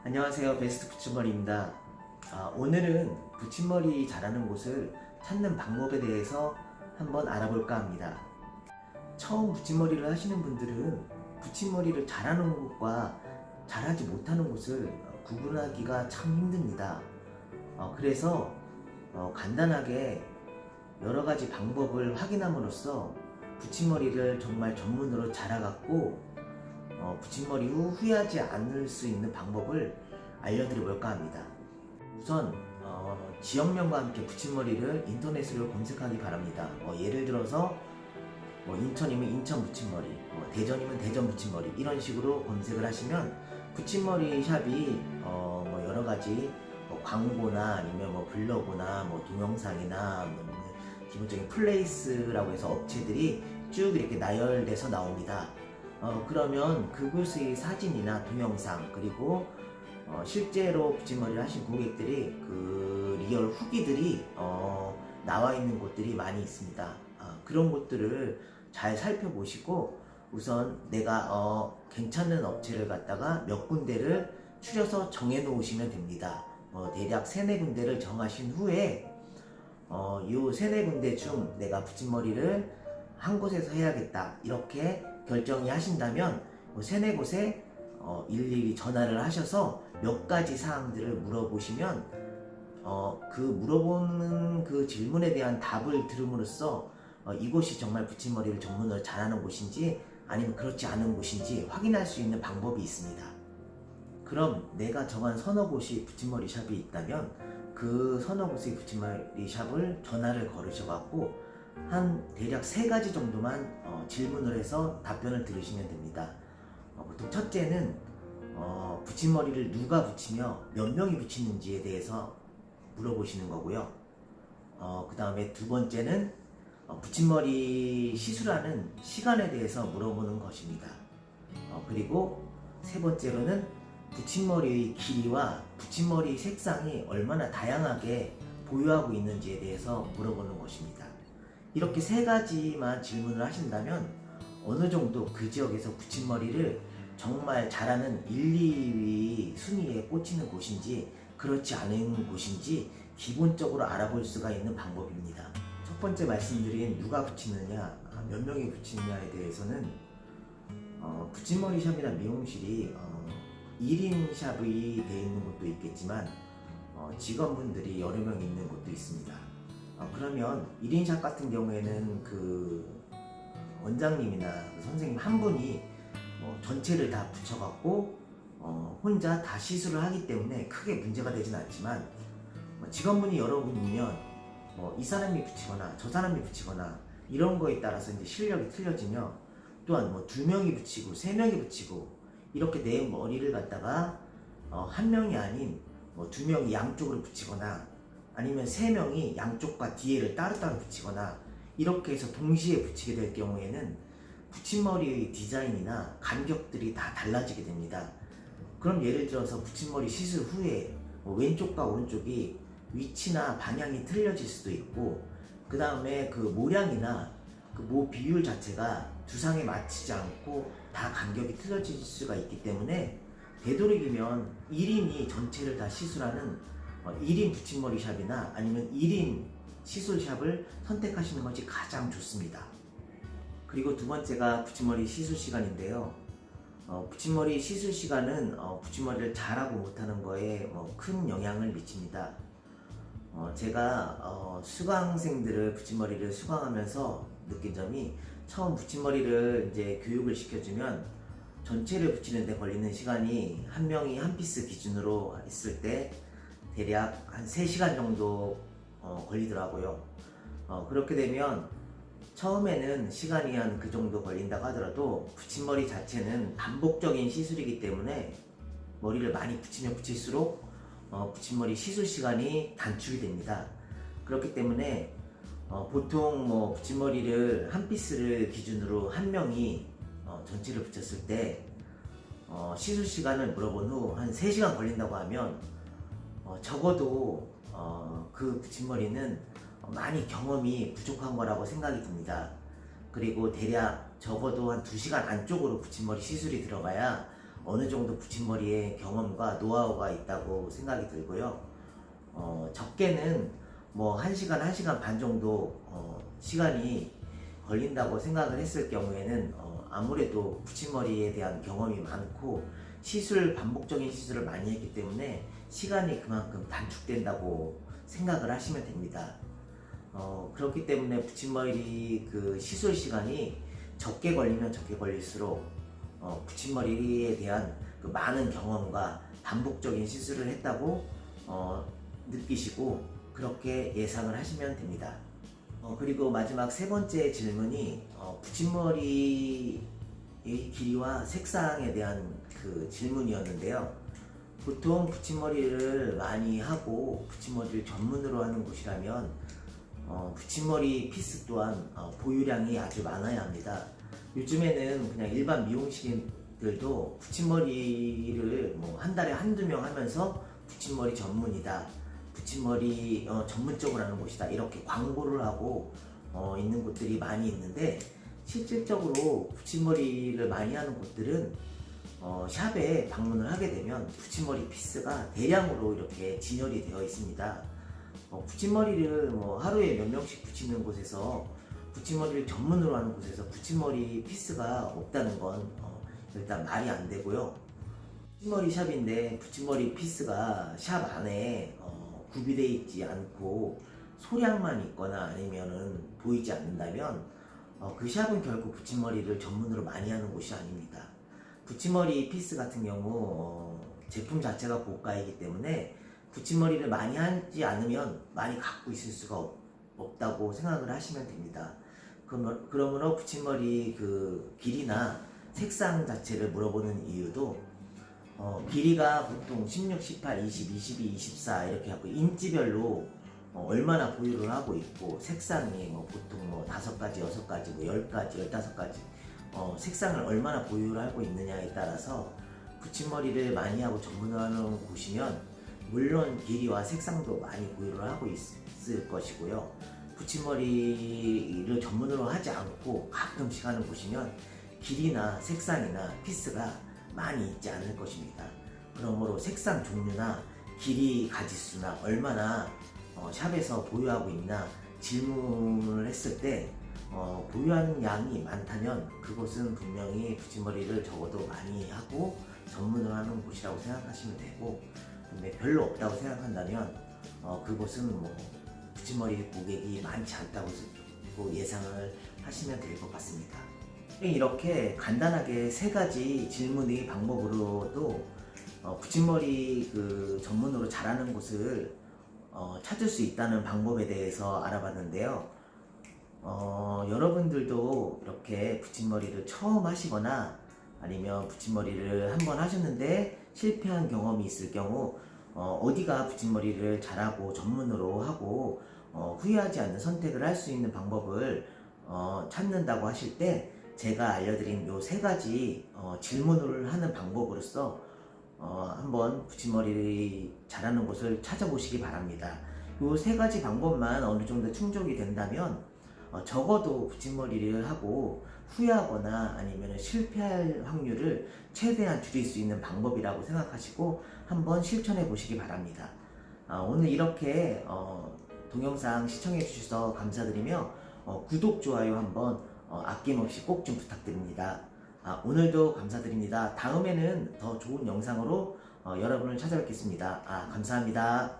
안녕하세요, 베스트 붙임머리입니다. 오늘은 붙임머리 잘하는 곳을 찾는 방법에 대해서 한번 알아볼까 합니다. 처음 붙임머리를 하시는 분들은 붙임머리를 잘하는 곳과 잘하지 못하는 곳을 구분하기가 참 힘듭니다. 그래서 간단하게 여러 가지 방법을 확인함으로써 붙임머리를 정말 전문으로 잘해갖고 붙임머리 후 후회하지 않을 수 있는 방법을 알려드려볼까 합니다. 우선 지역명과 함께 붙임머리를 인터넷으로 검색하기 바랍니다. 예를 들어서 인천이면 인천 붙임머리, 대전이면 대전 붙임머리, 이런 식으로 검색을 하시면 붙임머리 샵이 여러 가지 광고나 아니면 블로그나 동영상이나 기본적인 플레이스라고 해서 업체들이 쭉 이렇게 나열돼서 나옵니다. 그러면 그곳의 사진이나 동영상, 그리고 실제로 붙임머리를 하신 고객들이 그 리얼 후기들이 나와 있는 곳들이 많이 있습니다. 그런 곳들을 잘 살펴보시고 우선 내가 괜찮은 업체를 갖다가 몇 군데를 추려서 정해 놓으시면 됩니다. 대략 3-4군데를 정하신 후에 요 3-4군데 중 내가 붙임머리를 한 곳에서 해야겠다 이렇게 결정이 하신다면 3-4곳에 일일이 전화를 하셔서 몇 가지 사항들을 물어보시면 그 물어보는 그 질문에 대한 답을 들음으로써 이곳이 정말 붙임머리를 전문으로 잘하는 곳인지 아니면 그렇지 않은 곳인지 확인할 수 있는 방법이 있습니다. 그럼 내가 정한 서너 곳이 붙임머리 샵이 있다면 그 서너 곳의 붙임머리 샵을 전화를 걸으셔갖고 한 대략 3가지 정도만 질문을 해서 답변을 들으시면 됩니다. 보통 첫째는 붙임머리를 누가 붙이며 몇 명이 붙이는지에 대해서 물어보시는 거고요. 그 다음에 두 번째는 붙임머리 시술하는 시간에 대해서 물어보는 것입니다. 그리고 세 번째로는 붙임머리의 길이와 붙임머리 색상이 얼마나 다양하게 보유하고 있는지에 대해서 물어보는 것입니다. 이렇게 3가지만 질문을 하신다면 어느 정도 그 지역에서 붙임머리를 정말 잘하는 1, 2위 순위에 꽂히는 곳인지 그렇지 않은 곳인지 기본적으로 알아볼 수가 있는 방법입니다. 첫 번째 말씀드린 누가 붙이느냐, 몇 명이 붙이느냐에 대해서는 붙임머리 샵이나 미용실이 1인 샵이 되어 있는 곳도 있겠지만 직원분들이 여러 명 있는 곳도 있습니다. 그러면 1인 샵 같은 경우에는 그 원장님이나 그 선생님 한 분이 전체를 다 붙여갖고 혼자 다 시술을 하기 때문에 크게 문제가 되진 않지만 직원분이 여러 분이면 이 사람이 붙이거나 저 사람이 붙이거나 이런 거에 따라서 이제 실력이 틀려지며 또한 2명이 붙이고 3명이 붙이고 이렇게 내 머리를 갖다가 한 명이 아닌 2명이 양쪽으로 붙이거나 아니면 3명이 양쪽과 뒤에를 따로따로 붙이거나 이렇게 해서 동시에 붙이게 될 경우에는 붙임머리의 디자인이나 간격들이 다 달라지게 됩니다. 그럼 예를 들어서 붙임머리 시술 후에 왼쪽과 오른쪽이 위치나 방향이 틀려질 수도 있고 그 다음에 그 모량이나 그 모 비율 자체가 두상에 맞추지 않고 다 간격이 틀려질 수가 있기 때문에 되도록이면 1인이 전체를 다 시술하는 1인 붙임머리 샵이나 아니면 1인 시술샵을 선택하시는 것이 가장 좋습니다. 그리고 두 번째가 붙임머리 시술 시간인데요. 붙임머리 시술 시간은 붙임머리를 잘하고 못하는 거에 큰 영향을 미칩니다. 제가 수강생들을 붙임머리를 수강하면서 느낀 점이 처음 붙임머리를 이제 교육을 시켜주면 전체를 붙이는 데 걸리는 시간이 한 명이 한 피스 기준으로 했을 때 대략 한 3시간 정도 걸리더라고요. 그렇게 되면 처음에는 시간이 한 그 정도 걸린다고 하더라도 붙임머리 자체는 반복적인 시술이기 때문에 머리를 많이 붙이면 붙일수록 붙임머리 시술 시간이 단축이 됩니다. 그렇기 때문에 보통 붙임머리를 한 피스를 기준으로 한 명이 전체를 붙였을 때 시술 시간을 물어본 후 한 3시간 걸린다고 하면 적어도 그 붙임머리는 많이 경험이 부족한 거라고 생각이 듭니다. 그리고 대략 적어도 한 2시간 안쪽으로 붙임머리 시술이 들어가야 어느 정도 붙임머리에 경험과 노하우가 있다고 생각이 들고요. 적게는 뭐 1시간, 1시간 반 정도 시간이 걸린다고 생각을 했을 경우에는 아무래도 붙임머리에 대한 경험이 많고 반복적인 시술을 많이 했기 때문에 시간이 그만큼 단축된다고 생각을 하시면 됩니다. 그렇기 때문에 붙임머리 그 시술 시간이 적게 걸리면 적게 걸릴수록 붙임머리에 대한 그 많은 경험과 반복적인 시술을 했다고 느끼시고 그렇게 예상을 하시면 됩니다. 그리고 마지막 세 번째 질문이 붙임머리의 길이와 색상에 대한 그 질문이었는데요. 보통 붙임머리를 많이 하고 붙임머리를 전문으로 하는 곳이라면 붙임머리 피스 또한 보유량이 아주 많아야 합니다. 요즘에는 그냥 일반 미용실들도 붙임머리를 뭐 한 달에 한두 명 하면서 붙임머리 전문이다, 붙임머리 전문적으로 하는 곳이다 이렇게 광고를 하고 있는 곳들이 많이 있는데, 실질적으로 붙임머리를 많이 하는 곳들은 샵에 방문을 하게 되면 붙임머리 피스가 대량으로 이렇게 진열이 되어 있습니다. 붙임머리를 뭐 하루에 몇 명씩 붙이는 곳에서, 붙임머리를 전문으로 하는 곳에서 붙임머리 피스가 없다는 건 일단 말이 안 되고요. 붙임머리 샵인데 붙임머리 피스가 샵 안에 구비되어 있지 않고 소량만 있거나 아니면은 보이지 않는다면 그 샵은 결국 붙임머리를 전문으로 많이 하는 곳이 아닙니다. 붙임머리 피스 같은 경우 제품 자체가 고가이기 때문에 붙임머리를 많이 하지 않으면 많이 갖고 있을 수가 없다고 생각을 하시면 됩니다. 그러므로 붙임머리 그 길이나 색상 자체를 물어보는 이유도 길이가 보통 16, 18, 20, 22, 24 이렇게 하고 인치별로 얼마나 보유를 하고 있고, 색상이 뭐 보통 뭐 5가지, 6가지, 뭐 10가지, 15가지 색상을 얼마나 보유를 하고 있느냐에 따라서 붙임머리를 많이 하고 전문화하는 곳이면 물론 길이와 색상도 많이 보유를 하고 있을 것이고요. 붙임머리를 전문으로 하지 않고 가끔씩 하는 곳이면 길이나 색상이나 피스가 많이 있지 않을 것입니다. 그러므로 색상 종류나 길이 가지수나 얼마나 샵에서 보유하고 있나 질문을 했을 때 보유하는 양이 많다면 그곳은 분명히 붙임머리를 적어도 많이 하고 전문을 하는 곳이라고 생각하시면 되고, 근데 별로 없다고 생각한다면 그곳은 뭐 붙임머리 고객이 많지 않다고 예상을 하시면 될 것 같습니다. 이렇게 간단하게 3가지 질문의 방법으로도 붙임머리 그 전문으로 잘하는 곳을 찾을 수 있다는 방법에 대해서 알아봤는데요. 여러분들도 이렇게 붙임머리를 처음 하시거나 아니면 붙임머리를 한번 하셨는데 실패한 경험이 있을 경우 어디가 붙임머리를 잘하고 전문으로 하고 후회하지 않는 선택을 할 수 있는 방법을 찾는다고 하실 때 제가 알려드린 요 3가지 질문을 하는 방법으로서 한번 붙임머리 잘하는 곳을 찾아보시기 바랍니다. 요 3가지 방법만 어느 정도 충족이 된다면 적어도 붙임머리를 하고 후회하거나 아니면 실패할 확률을 최대한 줄일 수 있는 방법이라고 생각하시고 한번 실천해 보시기 바랍니다. 오늘 이렇게 동영상 시청해 주셔서 감사드리며 구독, 좋아요 한번 아낌없이 꼭 좀 부탁드립니다. 오늘도 감사드립니다. 다음에는 더 좋은 영상으로 여러분을 찾아뵙겠습니다. 감사합니다.